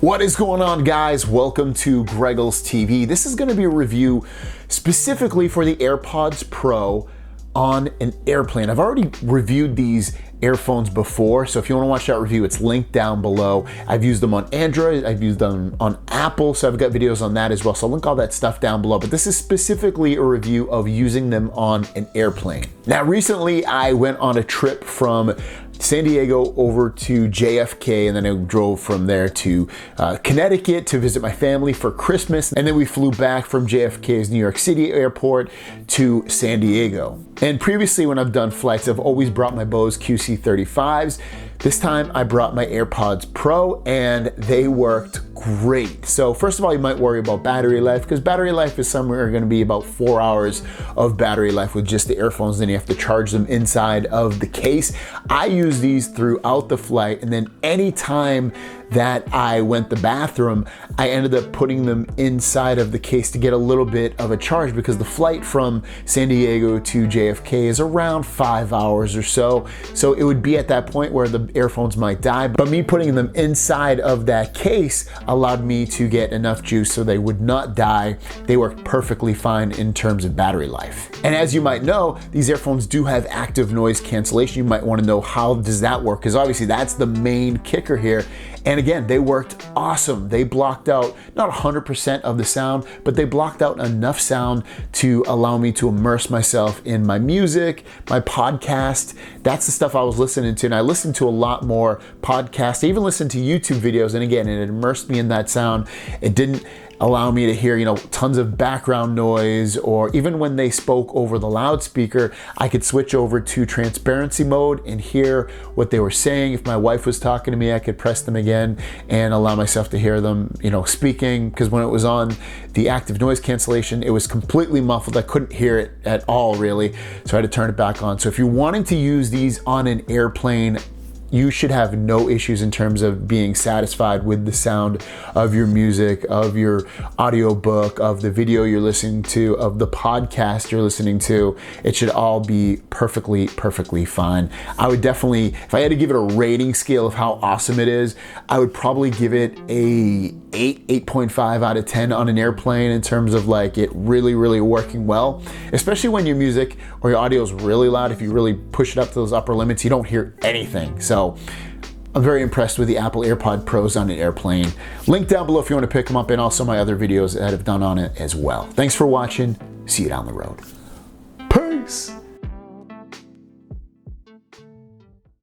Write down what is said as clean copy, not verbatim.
What is going on, guys? Welcome to Greggles TV. This is going to be a review specifically for the AirPods Pro on an airplane. I've already reviewed these earphones before, so if you want to watch that review, it's linked down below. I've used them on Android, I've used them on Apple, so I've got videos on that as well, so I'll link all that stuff down below, but this is specifically a review of using them on an airplane. Now, recently I went on a trip from San Diego over to JFK, and then I drove from there to Connecticut to visit my family for Christmas, and then we flew back from JFK's New York City airport to San Diego. And previously, when I've done flights, I've always brought my Bose QC35s. This time I brought my AirPods Pro and they worked great. So first of all, you might worry about battery life, because battery life is somewhere going to be about 4 hours of battery life with just the earphones. Then you have to charge them inside of the case. I use these throughout the flight, and then anytime that I went to the bathroom, I ended up putting them inside of the case to get a little bit of a charge, because the flight from San Diego to JFK is around 5 hours or so. So it would be at that point where the earphones might die, but me putting them inside of that case allowed me to get enough juice so they would not die. They work perfectly fine in terms of battery life. And as you might know, these earphones do have active noise cancellation. You might want to know, how does that work? Because obviously that's the main kicker here. And again, they worked awesome. They blocked out not 100% of the sound, but they blocked out enough sound to allow me to immerse myself in my music, my podcast. That's the stuff I was listening to. And I listened to a lot more podcasts. I even listened to YouTube videos. And again, it immersed me in that sound. It didn't allow me to hear, tons of background noise, or even when they spoke over the loudspeaker, I could switch over to transparency mode and hear what they were saying. If my wife was talking to me, I could press them again and allow myself to hear them, speaking, because when it was on the active noise cancellation, it was completely muffled. I couldn't hear it at all, really. So I had to turn it back on. So if you're wanting to use these on an airplane, you should have no issues in terms of being satisfied with the sound of your music, of your audiobook, of the video you're listening to, of the podcast you're listening to. It should all be perfectly fine. I would definitely, if I had to give it a rating scale of how awesome it is, I would probably give it a 8.5 out of 10 on an airplane, in terms of like it really working well, especially when your music or your audio is really loud. If you really push it up to those upper limits, you don't hear anything. So I'm very impressed with the Apple AirPod Pros on an airplane. Link down below if you want to pick them up, and also my other videos that I've done on it as well. Thanks for watching. See you down the road. Peace.